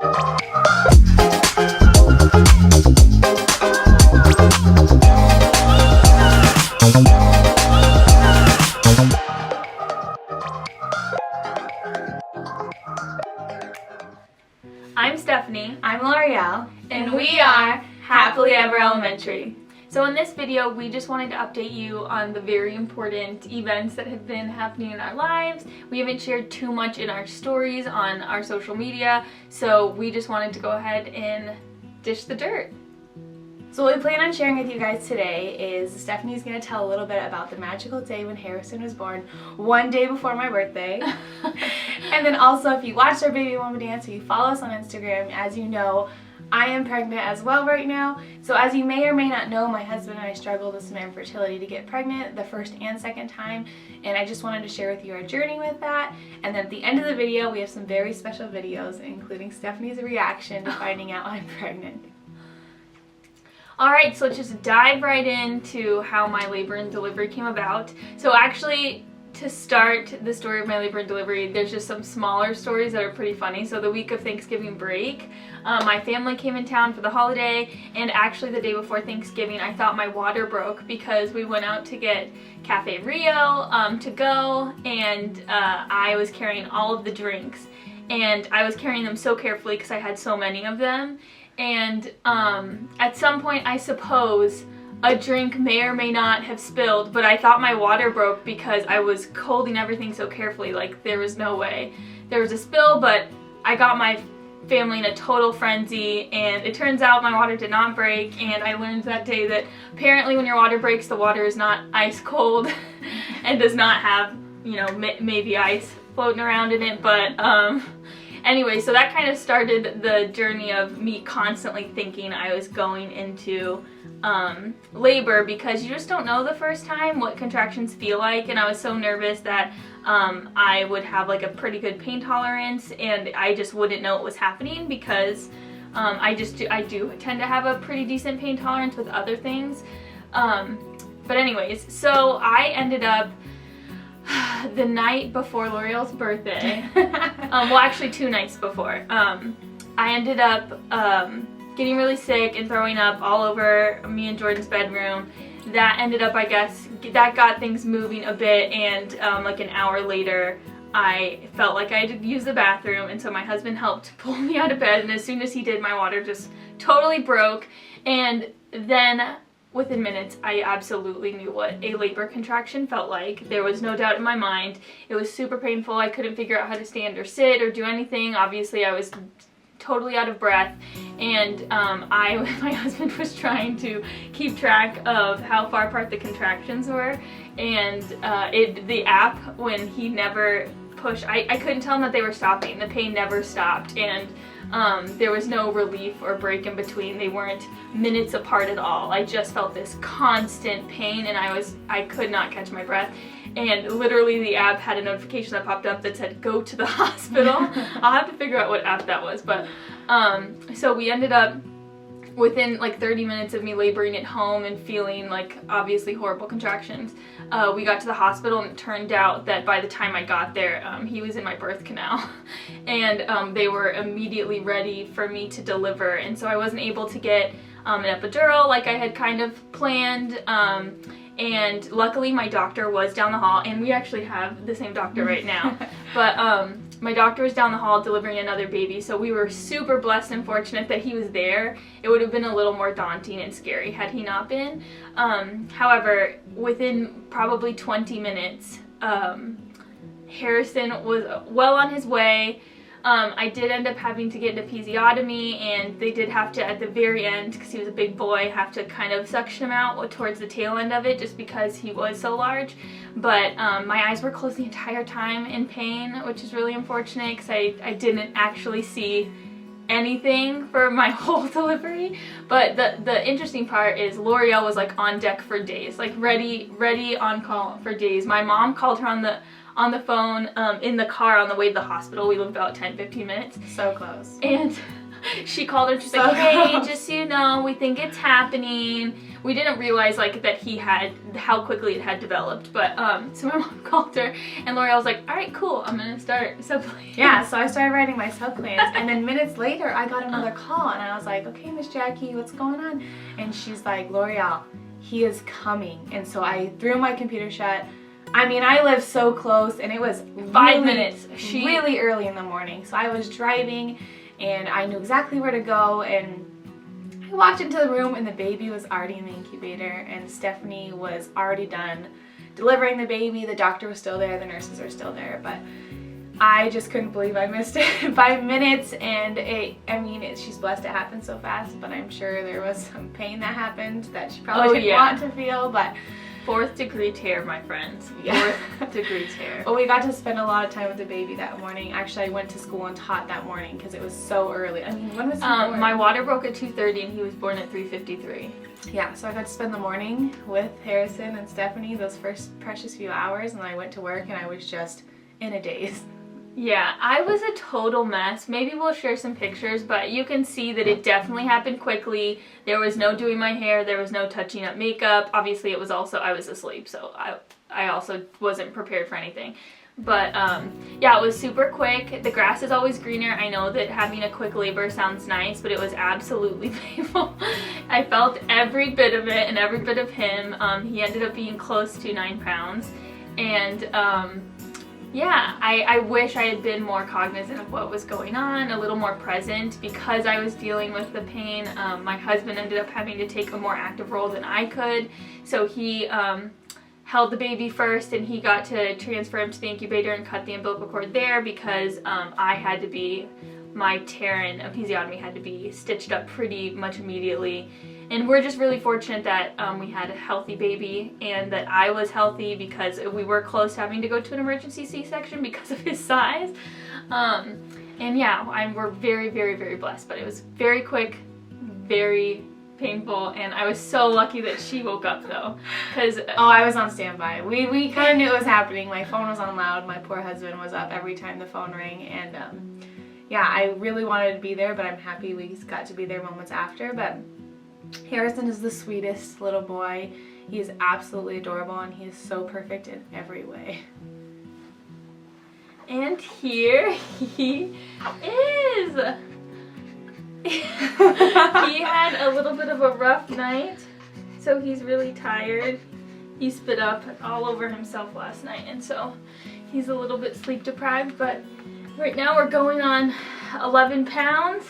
I'm Stephanie. I'm L'Oreal. And we are Happily Ever Elementary. So in this video, we just wanted to update you on the very important events that have been happening in our lives. We haven't shared too much in our stories on our social media, so we just wanted to go ahead and dish the dirt. So what we plan on sharing with you guys today is Stephanie's going to tell a little bit about the magical day when Harrison was born, one day before my birthday. And then also, if you watched our baby mama dance or you follow us on Instagram, as you know, I am pregnant as well right now. So as you may or may not know, my husband and I struggled with some infertility to get pregnant the first and second time, and I just wanted to share with you our journey with that. And then at the end of the video, we have some very special videos, including Stephanie's reaction to finding out I'm pregnant. Alright, so let's just dive right into how my labor and delivery came about. So actually, to start the story of my labor and delivery, there's just some smaller stories that are pretty funny. So the week of Thanksgiving break, my family came in town for the holiday, and actually the day before Thanksgiving I thought my water broke because we went out to get Cafe Rio to go, and I was carrying all of the drinks, and I was carrying them so carefully because I had so many of them. And at some point, I suppose, a drink may or may not have spilled, but I thought my water broke because I was holding everything so carefully, like there was no way there was a spill. But I got my family in a total frenzy, and it turns out my water did not break, and I learned that day that apparently when your water breaks, the water is not ice cold and does not have, you know, maybe ice floating around in it, but anyway, so that kind of started the journey of me constantly thinking I was going into labor, because you just don't know the first time what contractions feel like, and I was so nervous that I would have like a pretty good pain tolerance, and I just wouldn't know what was happening because I do tend to have a pretty decent pain tolerance with other things. But anyways, so I ended up the night before L'Oreal's birthday, well actually 2 nights before, I ended up getting really sick and throwing up all over me and Jordan's bedroom. That ended up, I guess, that got things moving a bit, and like an hour later I felt like I had to use the bathroom, and so my husband helped pull me out of bed, and as soon as he did, my water just totally broke. And then within minutes, I absolutely knew what a labor contraction felt like. There was no doubt in my mind. It was super painful. I couldn't figure out how to stand or sit or do anything. Obviously, I was totally out of breath, and my husband was trying to keep track of how far apart the contractions were, and the app, when he never pushed, I couldn't tell him that they were stopping. The pain never stopped, and there was no relief or break in between. They weren't minutes apart at all. I just felt this constant pain, and I could not catch my breath. And literally the app had a notification that popped up that said, go to the hospital. I'll have to figure out what app that was. But so we ended up, within like 30 minutes of me laboring at home and feeling like obviously horrible contractions, we got to the hospital, and it turned out that by the time I got there, he was in my birth canal, and they were immediately ready for me to deliver. And so I wasn't able to get an epidural like I had kind of planned, and luckily my doctor was down the hall, and we actually have the same doctor right now, but my doctor was down the hall delivering another baby, so we were super blessed and fortunate that he was there. It would have been a little more daunting and scary had he not been. However, within probably 20 minutes, Harrison was well on his way. I did end up having to get an episiotomy, and they did have to, at the very end, because he was a big boy, have to kind of suction him out towards the tail end of it, just because he was so large. But my eyes were closed the entire time in pain, which is really unfortunate because I didn't actually see anything for my whole delivery. But the interesting part is L'Oreal was like on deck for days, like ready on call for days. My mom called her on the phone in the car on the way to the hospital. We lived about 10-15 minutes. So close. And she called her, she's like, hey, just so you know, we think it's happening. We didn't realize like that he had, how quickly it had developed, but so my mom called her and L'Oreal was like, all right, cool, I'm gonna start sub plans. Yeah, so I started writing my sub plans, and then minutes later I got another call and I was like, okay, Miss Jackie, what's going on? And she's like, L'Oreal, he is coming. And so I threw my computer shut. I mean, I live so close, and it was 5 minutes. Really early in the morning. So I was driving and I knew exactly where to go, and I walked into the room and the baby was already in the incubator and Stephanie was already done delivering the baby. The doctor was still there, the nurses were still there, but I just couldn't believe I missed it by minutes. And she's blessed it happened so fast, but I'm sure there was some pain that happened that she probably didn't want to feel, but 4th degree tear, my friends. 4th degree tear. But we got to spend a lot of time with the baby that morning. Actually, I went to school and taught that morning because it was so early. I mean, when was he born? My water broke at 2:30 and he was born at 3:53. Yeah, so I got to spend the morning with Harrison and Stephanie, those first precious few hours, and then I went to work and I was just in a daze. Yeah, I was a total mess. Maybe we'll share some pictures, but you can see that it definitely happened quickly. There was no doing my hair, there was no touching up makeup. Obviously, it was also, I was asleep, so I also wasn't prepared for anything. But yeah, it was super quick. The grass is always greener. I know that having a quick labor sounds nice, but it was absolutely painful. I felt every bit of it and every bit of him. He ended up being close to 9 pounds. And yeah, I wish I had been more cognizant of what was going on, a little more present, because I was dealing with the pain. My husband ended up having to take a more active role than I could, so he held the baby first, and he got to transfer him to the incubator and cut the umbilical cord there because I had to be, my tear and episiotomy had to be stitched up pretty much immediately. And we're just really fortunate that we had a healthy baby and that I was healthy, because we were close to having to go to an emergency C-section because of his size. And yeah, we're very, very, very blessed, but it was very quick, very painful, and I was so lucky that she woke up though, because I was on standby. We kind of knew it was happening. My phone was on loud. My poor husband was up every time the phone rang, and yeah, I really wanted to be there, but I'm happy we got to be there moments after. But Harrison is the sweetest little boy. He is absolutely adorable, and he is so perfect in every way. And here he is. He had a little bit of a rough night, so he's really tired. He spit up all over himself last night, and so he's a little bit sleep deprived, but right now we're going on 11 pounds.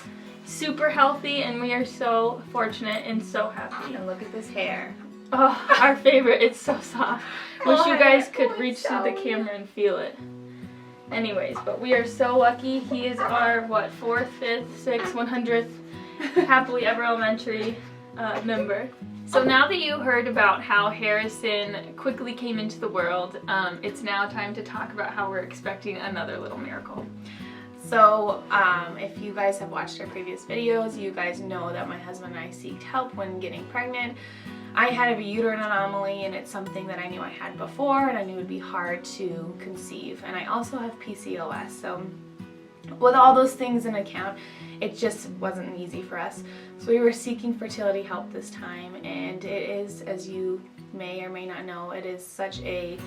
Super healthy, and we are so fortunate and so happy. And look at this hair. Oh, our favorite. It's so soft. Wish you guys could reach through the camera and feel it. Anyways, but we are so lucky. He is our, what, 4th, 5th, 6th, 100th happily ever elementary member. So now that you heard about how Harrison quickly came into the world, it's now time to talk about how we're expecting another little miracle. So if you guys have watched our previous videos, you guys know that my husband and I sought help when getting pregnant. I had a uterine anomaly, and it's something that I knew I had before, and I knew it would be hard to conceive. And I also have PCOS, so with all those things in account, it just wasn't easy for us. So we were seeking fertility help this time, and it is, as you may or may not know, it is such a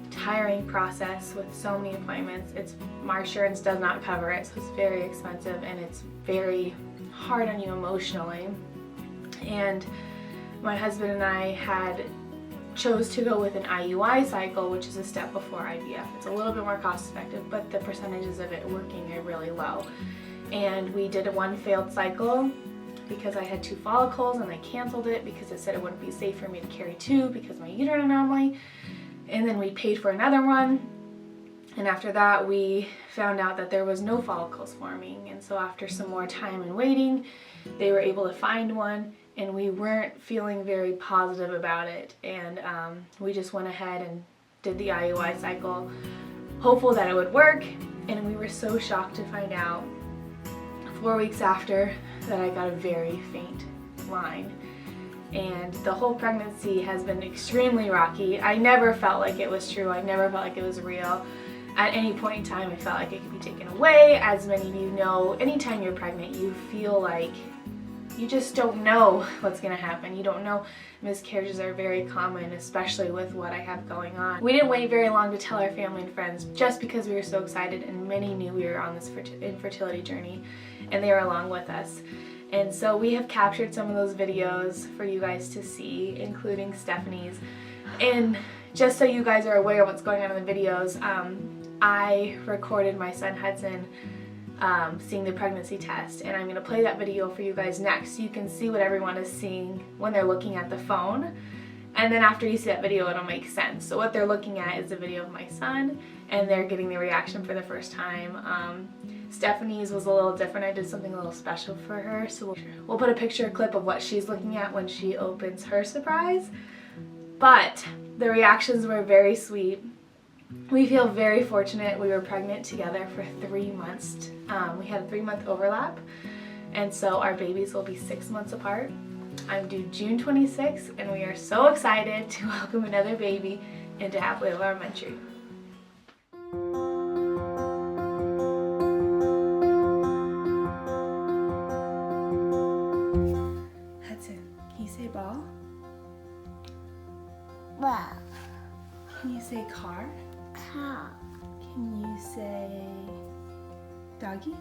tiring process with so many appointments. My insurance does not cover it, so it's very expensive, and it's very hard on you emotionally. And my husband and I chose to go with an IUI cycle, which is a step before IVF. It's a little bit more cost effective, but the percentages of it working are really low. And we did one failed cycle because I had 2 follicles, and they canceled it because it said it wouldn't be safe for me to carry 2 because of my uterine anomaly. And then we paid for another one, and after that we found out that there was no follicles forming. And so after some more time and waiting, they were able to find one, and we weren't feeling very positive about it. And we just went ahead and did the IUI cycle, hopeful that it would work. And we were so shocked to find out 4 weeks after that I got a very faint line. And the whole pregnancy has been extremely rocky. I never felt like it was true. I never felt like it was real. at any point in time, I felt like it could be taken away. As many of you know, anytime you're pregnant, you feel like you just don't know what's gonna happen. You don't know. Miscarriages are very common, especially with what I have going on. We didn't wait very long to tell our family and friends just because we were so excited, and many knew we were on this infertility journey and they were along with us. And so we have captured some of those videos for you guys to see, including Stephanie's. And just so you guys are aware of what's going on in the videos, I recorded my son Hudson seeing the pregnancy test, and I'm going to play that video for you guys next so you can see what everyone is seeing when they're looking at the phone. And then after you see that video, it'll make sense. So what they're looking at is a video of my son, and they're getting the reaction for the first time. Stephanie's was a little different. I did something a little special for her, so we'll put a picture clip of what she's looking at when she opens her surprise. But the reactions were very sweet. We feel very fortunate. We were pregnant together for 3 months. We had a 3-month overlap, and so our babies will be 6 months apart. I'm due June 26th, and we are so excited to welcome another baby into Halfway Love Elementary. Hudson, can you say ball? Ball. Can you say car? Car. Can you say doggy?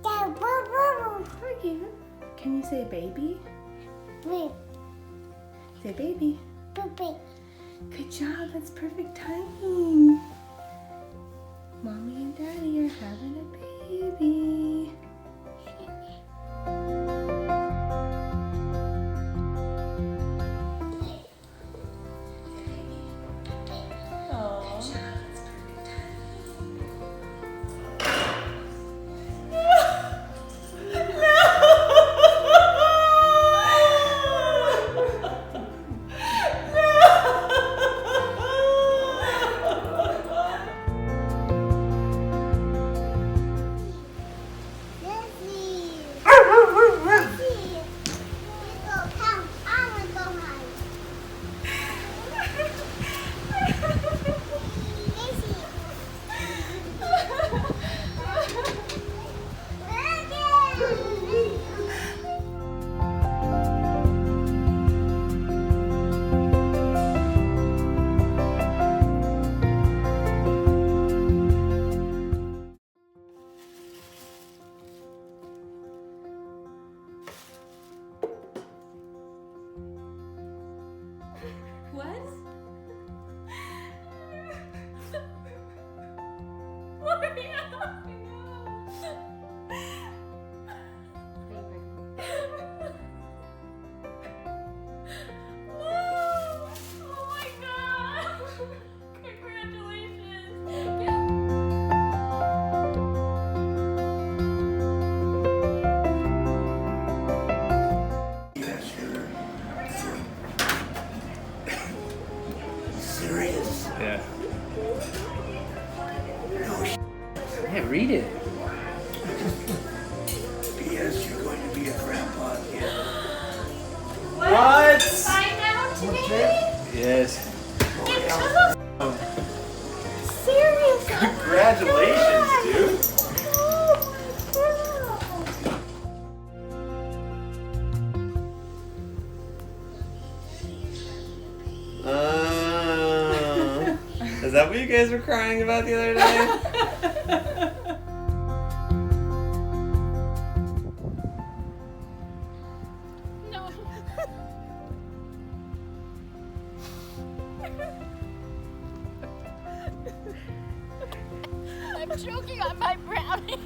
Doggy. Can you say baby? Say baby. Baby. Good job, that's perfect timing. Mommy and Daddy are having a baby. What? Yeah. Yeah, read it. P.S. You're going to be a grandpa again. What? Find out today? Yes. Seriously? Congratulations, dude. Is that what you guys were crying about the other day? No. I'm choking on my brownie.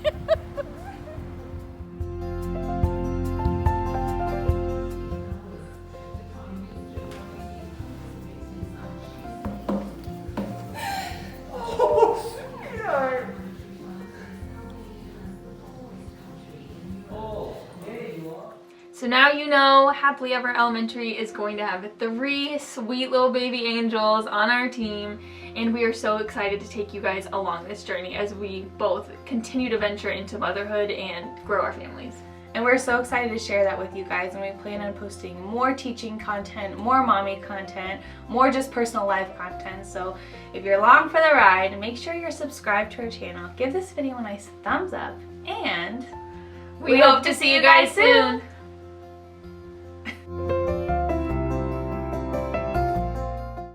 So now you know Happily Ever Elementary is going to have 3 sweet little baby angels on our team, and we are so excited to take you guys along this journey as we both continue to venture into motherhood and grow our families. And we're so excited to share that with you guys, and we plan on posting more teaching content, more mommy content, more just personal life content. So if you're along for the ride, make sure you're subscribed to our channel. Give this video a nice thumbs up, and We hope to see you guys soon.